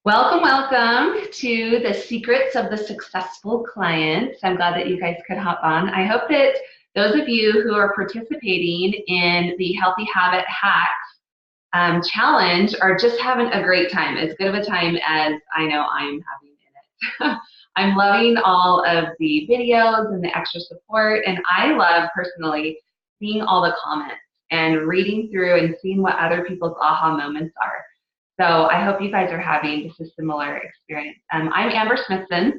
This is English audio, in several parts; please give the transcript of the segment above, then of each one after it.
Welcome, welcome to the Secrets of the Successful Client. I'm glad that you guys could hop on. I hope that those of you who are participating in the Healthy Habit Hacks challenge are just having a great time, as good of a time as I know I'm having in it. I'm loving all of the videos and the extra support, and I love personally seeing all the comments and reading through and seeing what other people's aha moments are. So I hope you guys are having just a similar experience. I'm Amber Smithson,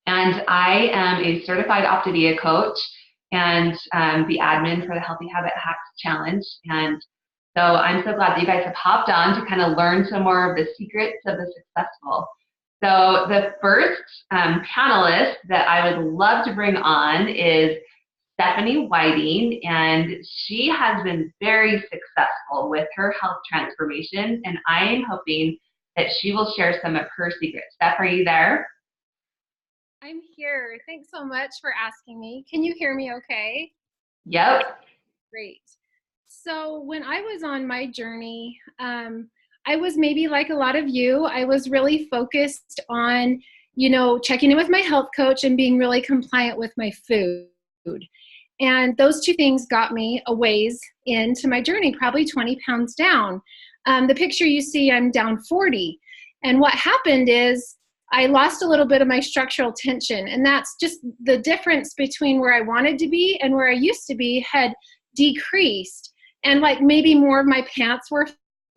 and I am a certified Optavia coach and the admin for the Healthy Habit Hacks Challenge. And so I'm so glad that you guys have hopped on to kind of learn some more of the secrets of the successful. So the first panelist that I would love to bring on is Stephanie Whiting, and she has been very successful with her health transformation, and I am hoping that she will share some of her secrets. Steph, are you there? I'm here. Thanks so much for asking me. Can you hear me okay? Yep. Great. So when I was on my journey, I was maybe like a lot of you, I was really focused on, checking in with my health coach and being really compliant with my food. And those two things got me a ways into my journey, probably 20 pounds down. The picture you see, I'm down 40. And what happened is I lost a little bit of my structural tension. And that's just the difference between where I wanted to be and where I used to be had decreased. And like maybe more of my pants were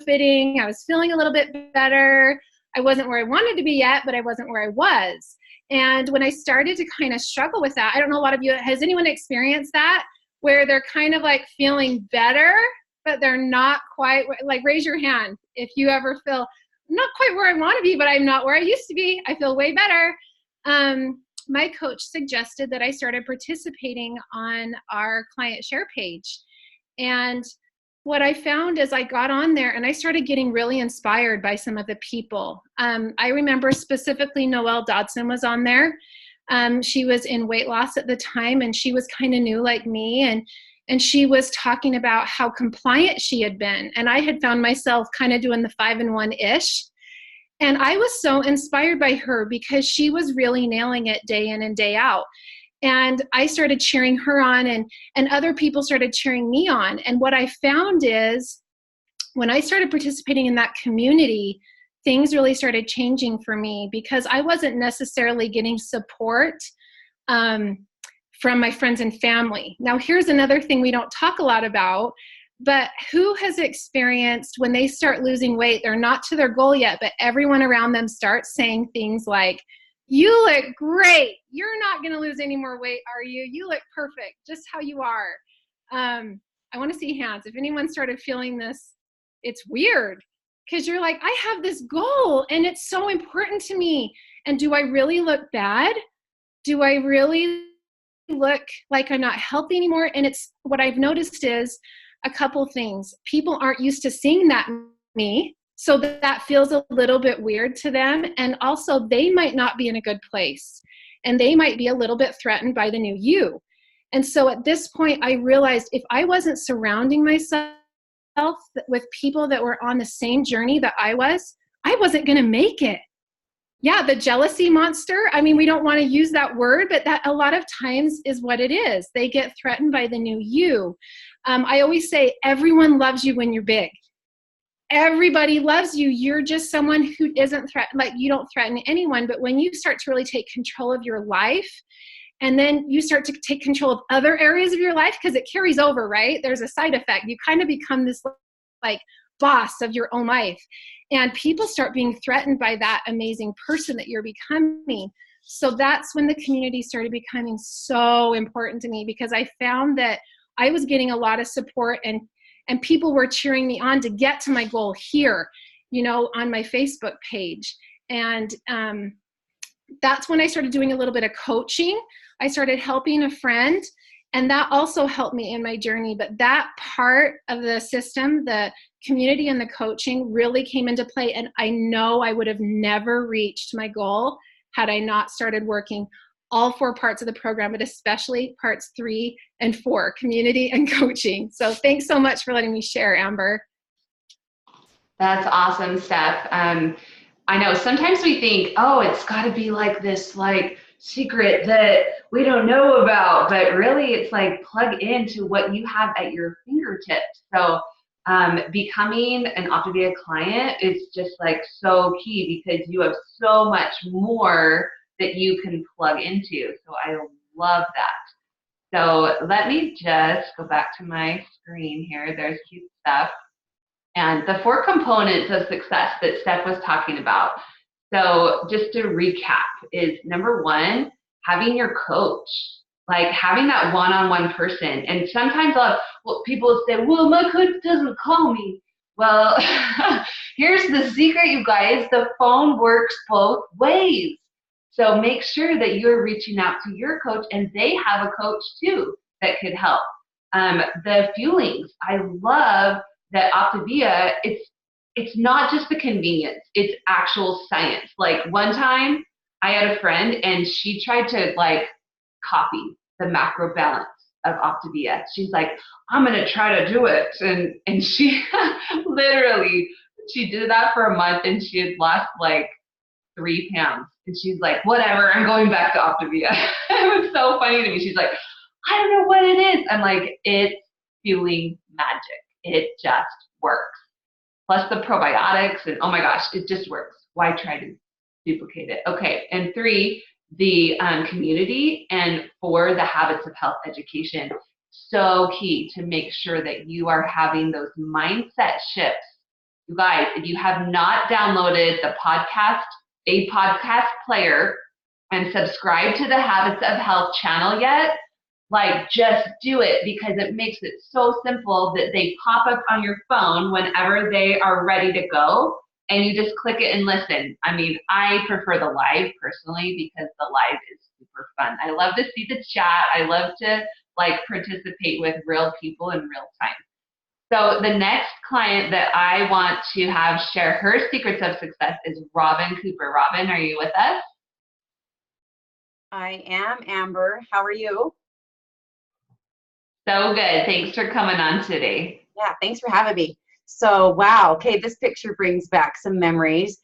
fitting. I was feeling a little bit better. I wasn't where I wanted to be yet, but I wasn't where I was. And when I started to kind of struggle with that, I don't know, a lot of you, has anyone experienced that where they're kind of like feeling better, but they're not quite, like raise your hand if you ever feel not quite where I want to be, but I'm not where I used to be. I feel way better. My coach suggested that I started participating on our client share page. And what I found is I got on there and I started getting really inspired by some of the people. I remember specifically Noelle Dodson was on there. She was in weight loss at the time, and she was kind of new like me. And she was talking about how compliant she had been. And I had found myself kind of doing the 5-in-1-ish. And I was so inspired by her because she was really nailing it day in and day out. And I started cheering her on, and other people started cheering me on. And what I found is when I started participating in that community, things really started changing for me because I wasn't necessarily getting support from my friends and family. Now, here's another thing we don't talk a lot about, but who has experienced when they start losing weight, they're not to their goal yet, but everyone around them starts saying things like, "You look great. You're not going to lose any more weight, are you? You look perfect, just how you are." I want to see hands. If anyone started feeling this, it's weird because you're like, I have this goal and it's so important to me. And do I really look bad? Do I really look like I'm not healthy anymore? And it's what I've noticed is a couple things. People aren't used to seeing that in me. So that feels a little bit weird to them. And also they might not be in a good place and they might be a little bit threatened by the new you. And so at this point, I realized if I wasn't surrounding myself with people that were on the same journey that I wasn't going to make it. Yeah, the jealousy monster. I mean, we don't want to use that word, but that a lot of times is what it is. They get threatened by the new you. I always say everyone loves you when you're big. Everybody loves you. You're just someone who isn't threatened, like you don't threaten anyone. But when you start to really take control of your life, and then you start to take control of other areas of your life, because it carries over, right? There's a side effect. You kind of become this like boss of your own life. And people start being threatened by that amazing person that you're becoming. So that's when the community started becoming so important to me, because I found that I was getting a lot of support and people were cheering me on to get to my goal here, on my Facebook page. And that's when I started doing a little bit of coaching. I started helping a friend, and that also helped me in my journey. But that part of the system, the community and the coaching, really came into play. And I know I would have never reached my goal had I not started working all 4 parts of the program, but especially parts 3 and 4, community and coaching. So thanks so much for letting me share, Amber. That's awesome, Steph. I know sometimes we think, oh, it's got to be like this, like secret that we don't know about, but really it's like plug into what you have at your fingertips. So becoming an Optavia client is just like so key because you have so much more that you can plug into. So I love that. So let me just go back to my screen here. There's cute stuff. And the 4 components of success that Steph was talking about. So just to recap is number 1, having your coach, like having that one-on-one person. And sometimes people say, well, my coach doesn't call me. Well, here's the secret, you guys. The phone works both ways. So make sure that you're reaching out to your coach and they have a coach too that could help. The fuelings, I love that Optavia, it's not just the convenience, it's actual science. Like one time I had a friend and she tried to like copy the macro balance of Optavia. She's like, I'm gonna try to do it. And she literally, she did that for a month and she had lost like 3 pounds. And she's like, whatever, I'm going back to Optavia. It was so funny to me. She's like, I don't know what it is. I'm like, it's fueling magic. It just works. Plus the probiotics and oh my gosh, it just works. Why try to duplicate it? Okay, and 3, the community, and 4, the habits of health education. So key to make sure that you are having those mindset shifts. You guys, if you have not downloaded a podcast player and subscribe to the Habits of Health channel yet, like just do it because it makes it so simple that they pop up on your phone whenever they are ready to go and you just click it and listen. I mean, I prefer the live personally because the live is super fun. I love to see the chat. I love to like participate with real people in real time. So the next client that I want to have share her secrets of success is Robin Cooper. Robin, are you with us? I am, Amber. How are you? So good. Thanks for coming on today. Yeah, thanks for having me. So, wow. Okay, this picture brings back some memories.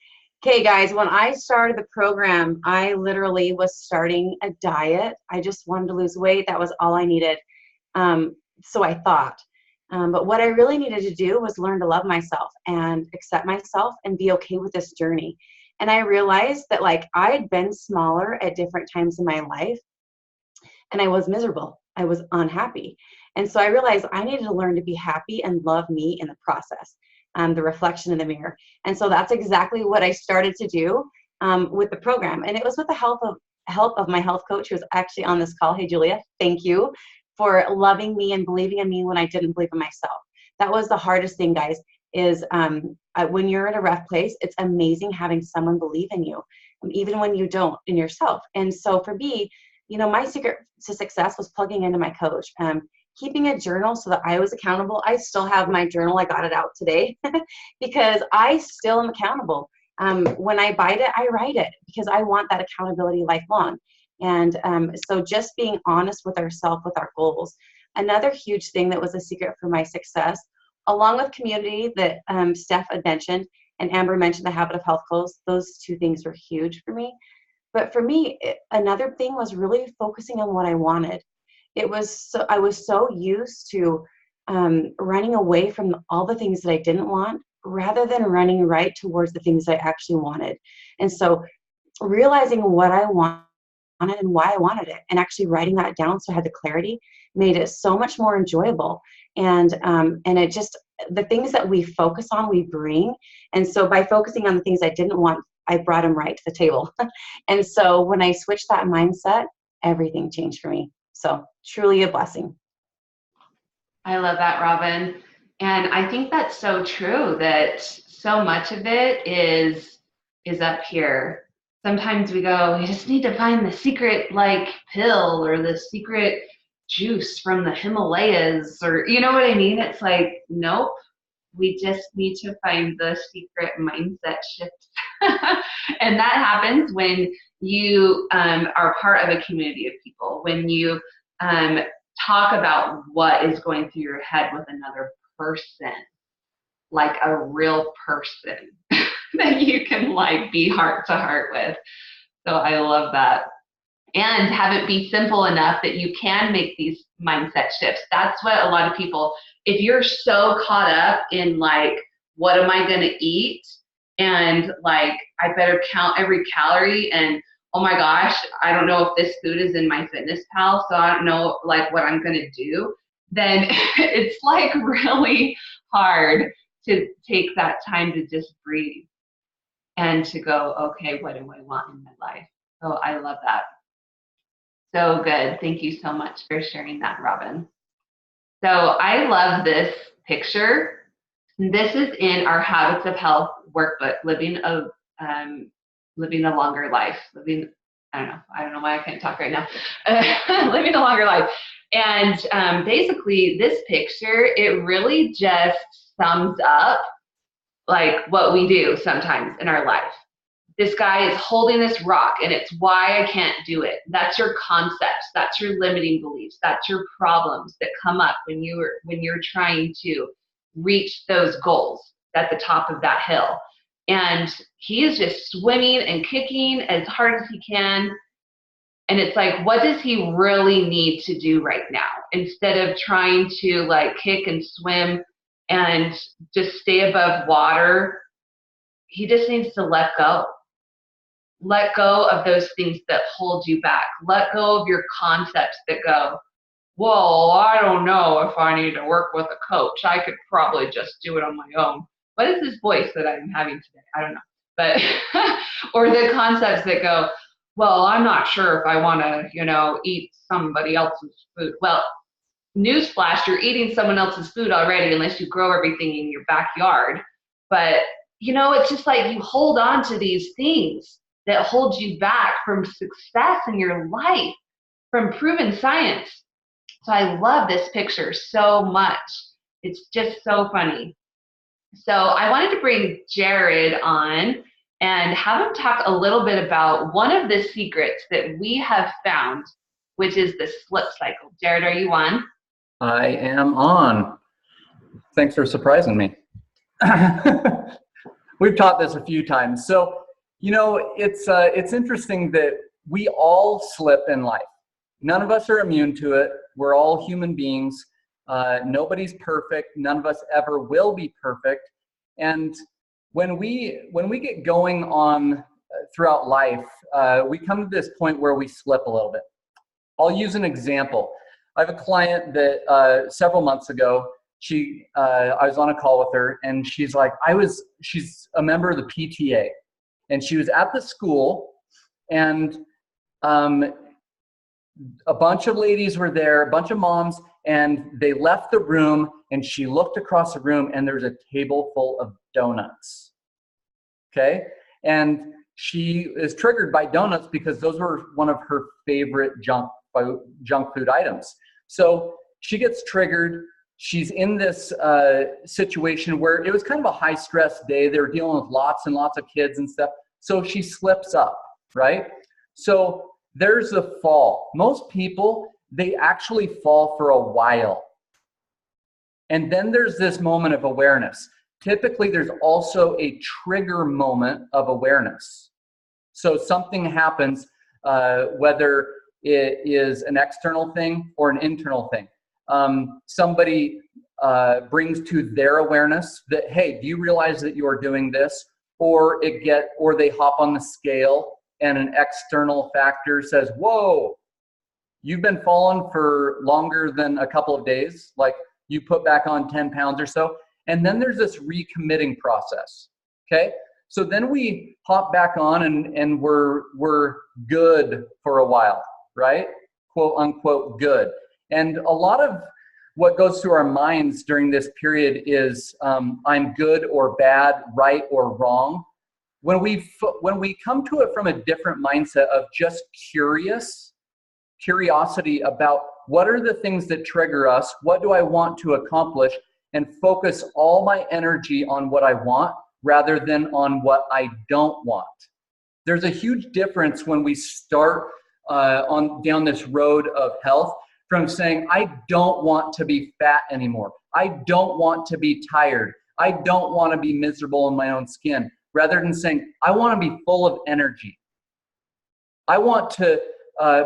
Okay, guys, when I started the program, I literally was starting a diet. I just wanted to lose weight. That was all I needed. So I thought. But what I really needed to do was learn to love myself and accept myself and be okay with this journey. And I realized that like I had been smaller at different times in my life and I was miserable. I was unhappy. And so I realized I needed to learn to be happy and love me in the process, the reflection in the mirror. And so that's exactly what I started to do with the program. And it was with the help of my health coach, who was actually on this call. Hey, Julia, thank you for loving me and believing in me when I didn't believe in myself. That was the hardest thing, guys, is when you're in a rough place, it's amazing having someone believe in you, even when you don't in yourself. And so for me, you know, my secret to success was plugging into my coach, keeping a journal so that I was accountable. I still have my journal. I got it out today because I still am accountable. When I bite it, I write it because I want that accountability lifelong. And so just being honest with ourselves, with our goals. Another huge thing that was a secret for my success, along with community that Steph had mentioned, and Amber mentioned the habit of health goals. Those 2 things were huge for me. But for me, another thing was really focusing on what I wanted. I was so used to running away from all the things that I didn't want rather than running right towards the things I actually wanted. And so realizing what I wanted and why I wanted it and actually writing that down so I had the clarity made it so much more enjoyable. And it just, the things that we focus on, we bring. And so by focusing on the things I didn't want, I brought them right to the table. And so when I switched that mindset, everything changed for me. So truly a blessing. I love that, Robin. And I think that's so true that so much of it is up here. Sometimes we go, we just need to find the secret like pill or the secret juice from the Himalayas, or you know what I mean? It's like, nope, we just need to find the secret mindset shift. And that happens when you are part of a community of people, when you talk about what is going through your head with another person, like a real person. that you can like be heart to heart with. So I love that. And have it be simple enough that you can make these mindset shifts. That's what a lot of people, if you're so caught up in like, what am I going to eat? And like, I better count every calorie, and oh my gosh, I don't know if this food is in MyFitnessPal, so I don't know like what I'm going to do. Then it's like really hard to take that time to just breathe and to go, okay, what do I want in my life? So I love that. So good. Thank you so much for sharing that, Robin. So I love this picture. This is in our Habits of Health workbook, living a longer life. I don't know why I can't talk right now. Living a longer life. And basically this picture, it really just sums up like what we do sometimes in our life. This guy is holding this rock, and it's why I can't do it. That's your concepts. That's your limiting beliefs. That's your problems that come up when you're trying to reach those goals at the top of that hill. And he is just swimming and kicking as hard as he can. And it's like, what does he really need to do right now? Instead of trying to like kick and swim and just stay above water, he just needs to let go. Let go of those things that hold you back. Let go of your concepts that go, well, I don't know if I need to work with a coach. I could probably just do it on my own. What is this voice that I'm having today? I don't know. But, or the concepts that go, well, I'm not sure if I want to, eat somebody else's food. Well, newsflash, you're eating someone else's food already unless you grow everything in your backyard. But, it's just like you hold on to these things that hold you back from success in your life, from proven science. So I love this picture so much. It's just so funny. So I wanted to bring Jared on and have him talk a little bit about one of the secrets that we have found, which is the slip cycle. Jared, are you on? I am on. Thanks for surprising me. We've taught this a few times. So, it's interesting that we all slip in life. None of us are immune to it. We're all human beings. Nobody's perfect. None of us ever will be perfect. And when we get going on throughout life, we come to this point where we slip a little bit. I'll use an example. I have a client that several months ago, I was on a call with her, and she's a member of the PTA, and she was at the school, and a bunch of ladies were there, a bunch of moms, and they left the room, and she looked across the room, and there's a table full of donuts. Okay? And she is triggered by donuts because those were one of her favorite junk food items. So she gets triggered. She's in this situation where it was kind of a high stress day. They were dealing with lots and lots of kids and stuff. So she slips up, right? So there's the fall. Most people, they actually fall for a while. And then there's this moment of awareness. Typically, there's also a trigger moment of awareness. So something happens, whether it is an external thing or an internal thing. Somebody brings to their awareness that, hey, do you realize that you are doing this? Or they hop on the scale and an external factor says, whoa, you've been falling for longer than a couple of days, like you put back on 10 pounds or so. And then there's this recommitting process, okay? So then we hop back on and we're good for a while, right? Quote unquote good. And a lot of what goes through our minds during this period is I'm good or bad, right or wrong. When we come to it from a different mindset of just curiosity about what are the things that trigger us, what do I want to accomplish, and focus all my energy on what I want rather than on what I don't want. There's a huge difference when we start down this road of health from saying, I don't want to be fat anymore. I don't want to be tired. I don't want to be miserable in my own skin. rather than saying, I want to be full of energy. I want to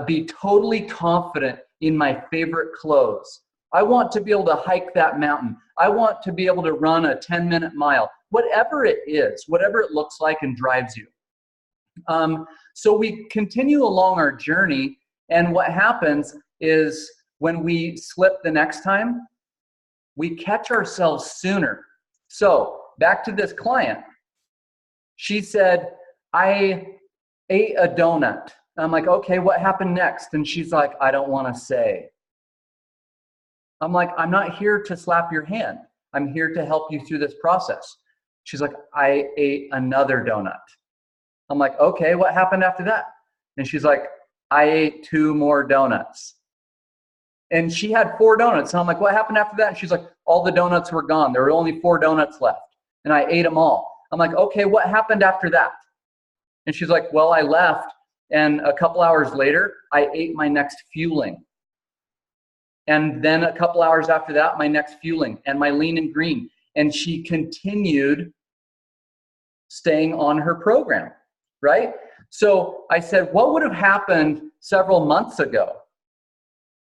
be totally confident in my favorite clothes. I want to be able to hike that mountain. I want to be able to run a 10-minute mile. Whatever it is, whatever it looks like and drives you. So we continue along our journey, and what happens is when we slip the next time, we catch ourselves sooner. So back to this client. She said, I ate a donut. I'm like, okay, what happened next? And she's like, I don't want to say. I'm like, I'm not here to slap your hand. I'm here to help you through this process. She's like, I ate another donut. I'm like, okay, what happened after that? And she's like, I ate 2 more donuts. And she had 4 donuts. And I'm like, what happened after that? And she's like, all the donuts were gone. There were only 4 donuts left. And I ate them all. I'm like, okay, what happened after that? And she's like, well, I left. And a couple hours later, I ate my next fueling. And then a couple hours after that, my next fueling and my lean and green. And she continued staying on her program, right? So I said, what would have happened several months ago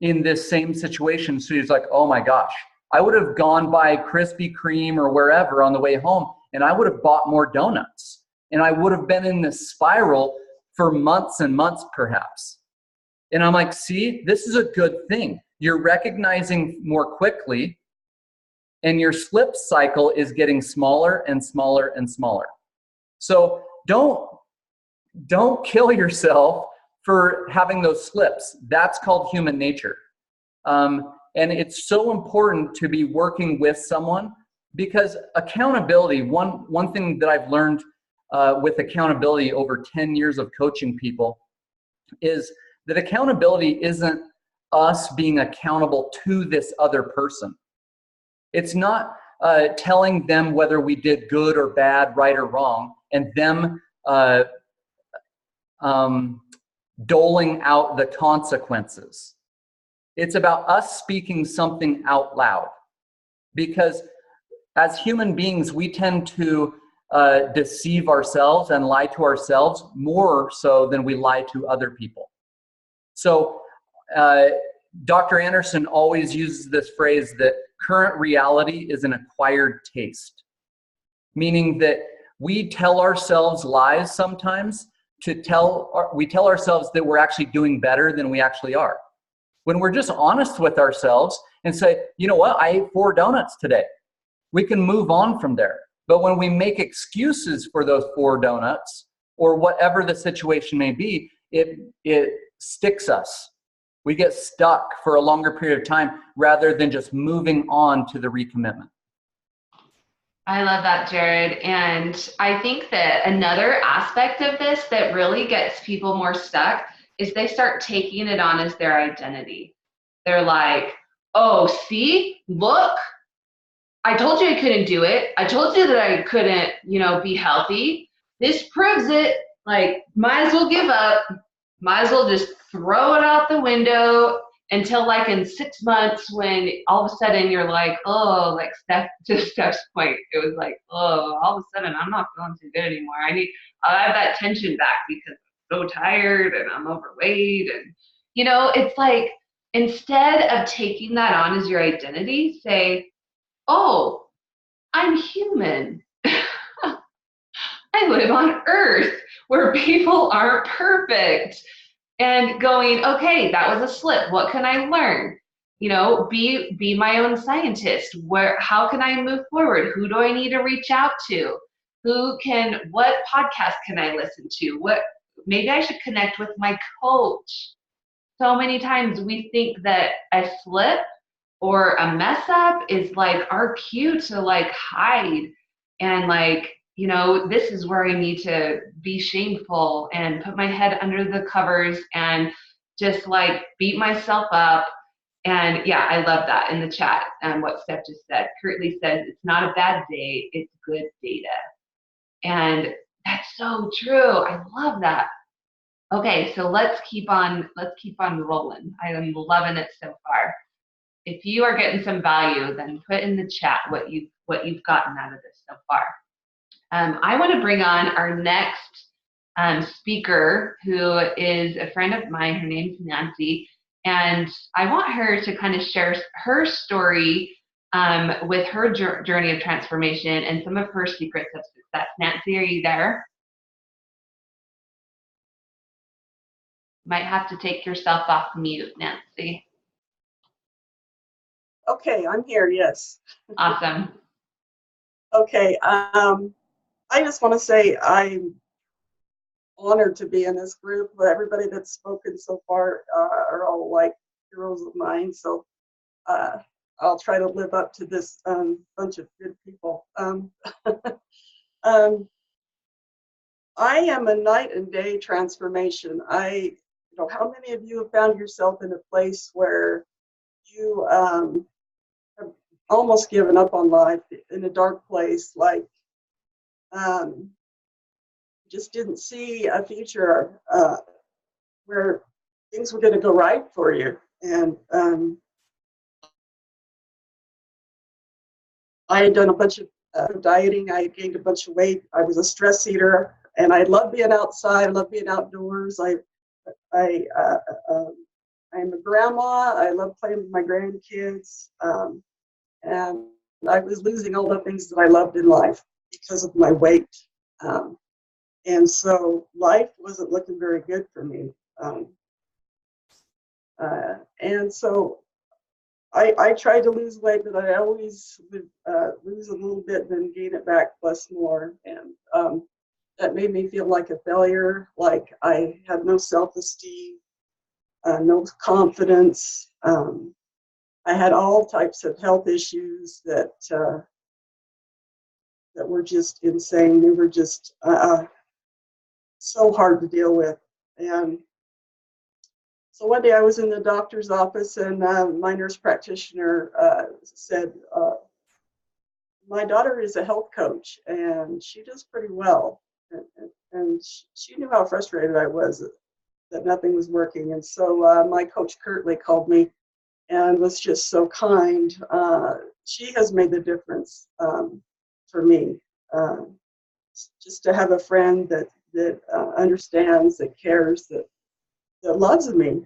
in this same situation? So she's like, oh my gosh, I would have gone by Krispy Kreme or wherever on the way home, and I would have bought more donuts. And I would have been in this spiral for months and months perhaps. And I'm like, see, this is a good thing. You're recognizing more quickly, and your slip cycle is getting smaller and smaller and smaller. So don't kill yourself for having those slips. That's called human nature. And it's so important to be working with someone, because accountability, one thing that I've learned with accountability over 10 years of coaching people is that accountability isn't us being accountable to this other person. It's not telling them whether we did good or bad, right or wrong, and them doling out the consequences. It's about us speaking something out loud, because as human beings, we tend to deceive ourselves and lie to ourselves more so than we lie to other people. So Dr. Anderson always uses this phrase that current reality is an acquired taste, meaning that we tell ourselves lies sometimes we tell ourselves that we're actually doing better than we actually are. When we're just honest with ourselves and say, you know what, I ate 4 donuts today, we can move on from there. But when we make excuses for those 4 donuts or whatever the situation may be, it sticks us. We get stuck for a longer period of time rather than just moving on to the recommitment. I love that, Jared. And I think that another aspect of this that really gets people more stuck is they start taking it on as their identity. They're like, oh, see, look, I told you I couldn't do it. I told you that I couldn't, be healthy. This proves it. Like, might as well give up. Might as well just throw it out the window until like in 6 months, when all of a sudden you're like, oh, like Steph's point, it was like, oh, all of a sudden I'm not feeling too good anymore. I'll have that tension back because I'm so tired and I'm overweight. And, it's like, instead of taking that on as your identity, say, oh, I'm human. I live on Earth where people aren't perfect. And going, okay, that was a slip. What can I learn? Be my own scientist. How can I move forward? Who do I need to reach out to? What podcast can I listen to? Maybe I should connect with my coach. So many times we think that a slip or a mess up is like our cue to like hide and like, this is where I need to be shameful and put my head under the covers and just like beat myself up. And yeah, I love that in the chat and what Steph just said. Curtly says, it's not a bad day, it's good data. And that's so true. I love that. Okay, so let's keep on rolling. I'm loving it so far. If you are getting some value, then put in the chat what you've gotten out of this so far. I want to bring on our next speaker, who is a friend of mine. Her name's Nancy, and I want her to kind of share her story with her journey of transformation and some of her secrets of success. Nancy, are you there? Might have to take yourself off mute, Nancy. Okay, I'm here, yes. Awesome. Okay, I just want to say I'm honored to be in this group. Everybody that's spoken so far are all like heroes of mine, so I'll try to live up to this bunch of good people. I am a night and day transformation. How many of you have found yourself in a place where you have almost given up on life, in a dark place, like just didn't see a future where things were going to go right for you? And I had done a bunch of dieting. I gained a bunch of weight. I was a stress eater, and I love being outside. I love being outdoors. I'm a grandma. I love playing with my grandkids. And I was losing all the things that I loved in life because of my weight. And so life wasn't looking very good for me. And so I tried to lose weight, but I always would lose a little bit and then gain it back plus more. And that made me feel like a failure, like I had no self-esteem, no confidence. I had all types of health issues that were just insane. They were just so hard to deal with. And so one day I was in the doctor's office, and my nurse practitioner said, my daughter is a health coach and she does pretty well. And she knew how frustrated I was that nothing was working. And so my coach Curtly called me and was just so kind. She has made the difference for me. Just to have a friend that understands, that cares, that loves me.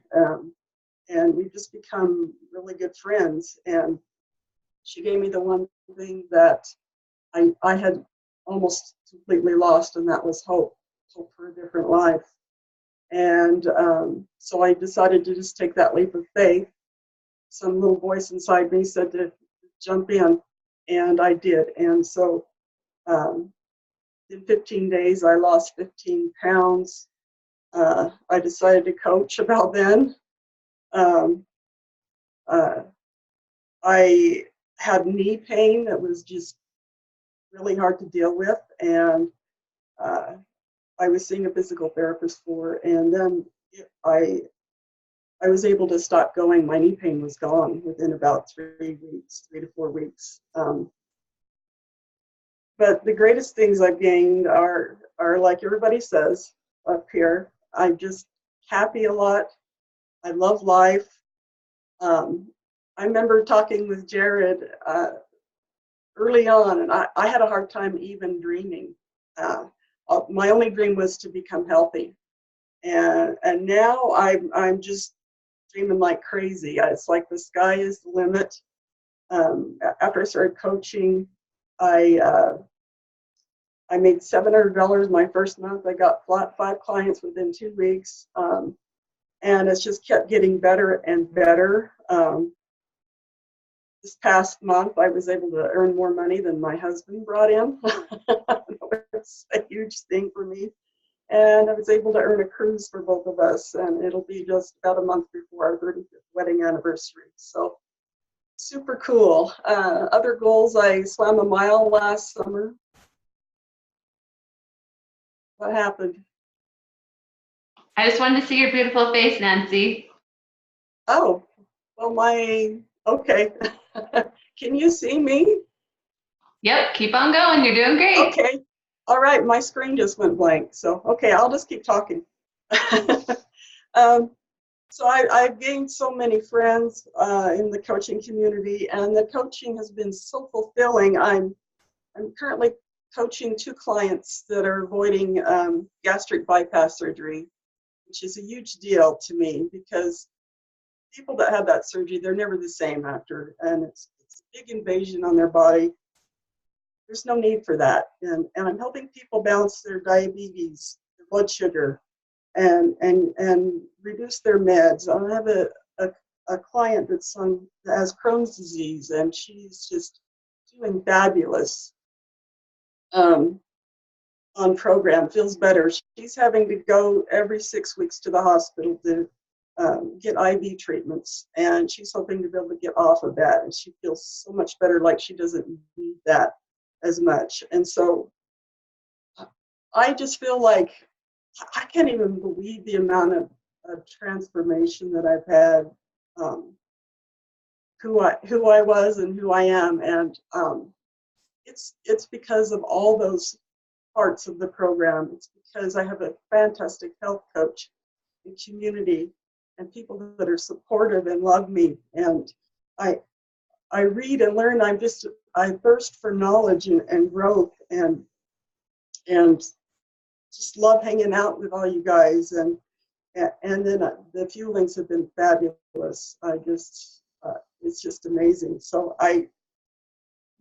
And we've just become really good friends. And she gave me the one thing that I had almost completely lost, and that was hope for a different life. And so I decided to just take that leap of faith. Some little voice inside me said to jump in, and I did. And so in 15 days, I lost 15 pounds. I decided to coach about then. I had knee pain that was just really hard to deal with, and I was seeing a physical therapist for, and then I was able to stop going. My knee pain was gone within about 3 to 4 weeks. But the greatest things I've gained are like everybody says up here. I'm just happy a lot. I love life. I remember talking with Jared early on, and I had a hard time even dreaming. My only dream was to become healthy, and now I'm just dreaming like crazy. It's like the sky is the limit. After I started coaching, I made $700 my first month. I got 5 clients within 2 weeks, and it's just kept getting better and better. This past month, I was able to earn more money than my husband brought in. It's a huge thing for me. And I was able to earn a cruise for both of us, and it'll be just about a month before our 35th wedding anniversary. So super cool. Other goals, I swam a mile last summer. What happened? I just wanted to see your beautiful face, Nancy. Oh, well, okay. Can you see me? Yep, keep on going. You're doing great. Okay. All right, my screen just went blank. So, okay, I'll just keep talking. So I've gained so many friends in the coaching community, and the coaching has been so fulfilling. I'm currently coaching 2 clients that are avoiding gastric bypass surgery, which is a huge deal to me because people that have that surgery, they're never the same after, and it's a big invasion on their body. There's no need for that, and I'm helping people balance their diabetes, their blood sugar, and reduce their meds. I have a client that has Crohn's disease, and she's just doing fabulous on program, feels better. She's having to go every 6 weeks to the hospital to get IV treatments, and she's hoping to be able to get off of that, and she feels so much better, like she doesn't need that as much. And so I just feel like I can't even believe the amount of transformation that I've had, who I was and who I am, and it's because of all those parts of the program. It's because I have a fantastic health coach and community and people that are supportive and love me. And I read and learn. I thirst for knowledge and growth, and just love hanging out with all you guys. And then the fuelings have been fabulous. It's just amazing. So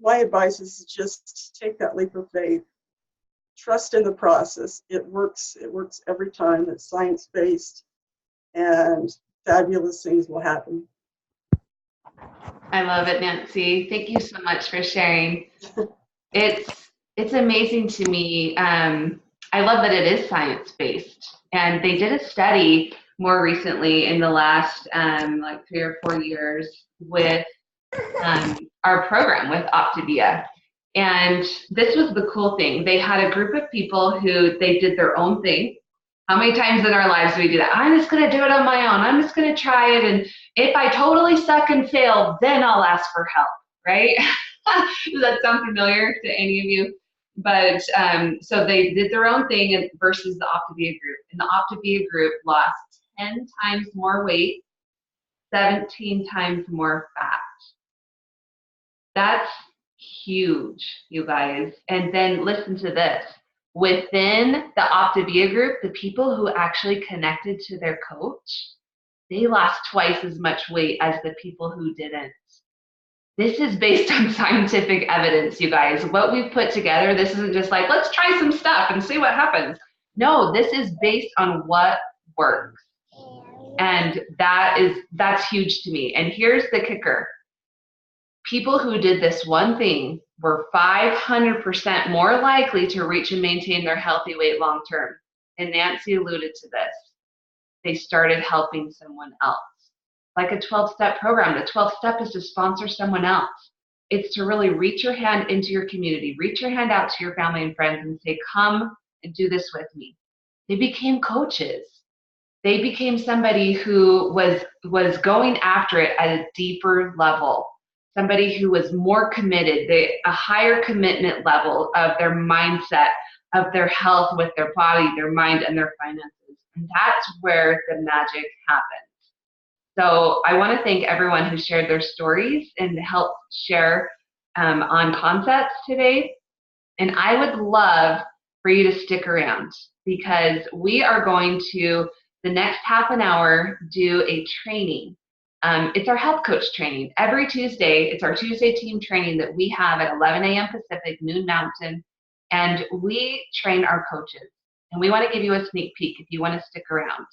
my advice is just take that leap of faith. Trust in the process. It works. It works every time. It's science-based, and fabulous things will happen. I love it, Nancy. Thank you so much for sharing. It's amazing to me. I love that it is science-based, and they did a study more recently in the last like 3 or 4 years with our program with Optavia. And this was the cool thing. They had a group of people who they did their own thing. How many times in our lives do we do that? I'm just going to do it on my own. I'm just going to try it. And if I totally suck and fail, then I'll ask for help, right? Does that sound familiar to any of you? But so they did their own thing versus the Optavia group. And the Optavia group lost 10 times more weight, 17 times more fat. That's huge, you guys. And then listen to this. Within the Optavia group, the people who actually connected to their coach, they lost twice as much weight as the people who didn't. This is based on scientific evidence, you guys. What we've put together, this isn't just like, let's try some stuff and see what happens. No, this is based on what works. And that's huge to me. And here's the kicker. People who did this one thing were 500% more likely to reach and maintain their healthy weight long term. And Nancy alluded to this. They started helping someone else. Like a 12-step program. The 12th step is to sponsor someone else. It's to really reach your hand into your community, reach your hand out to your family and friends and say, come and do this with me. They became coaches. They became somebody who was going after it at a deeper level. Somebody who was more committed, a higher commitment level of their mindset, of their health with their body, their mind, and their finances. And that's where the magic happens. So I want to thank everyone who shared their stories and helped share on concepts today. And I would love for you to stick around because we are going to, the next half an hour, do a training. It's our health coach training. Every Tuesday, it's our Tuesday team training that we have at 11 a.m. Pacific, noon Mountain, and we train our coaches. And we want to give you a sneak peek if you want to stick around.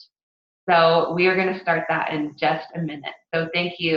So we are going to start that in just a minute. So thank you.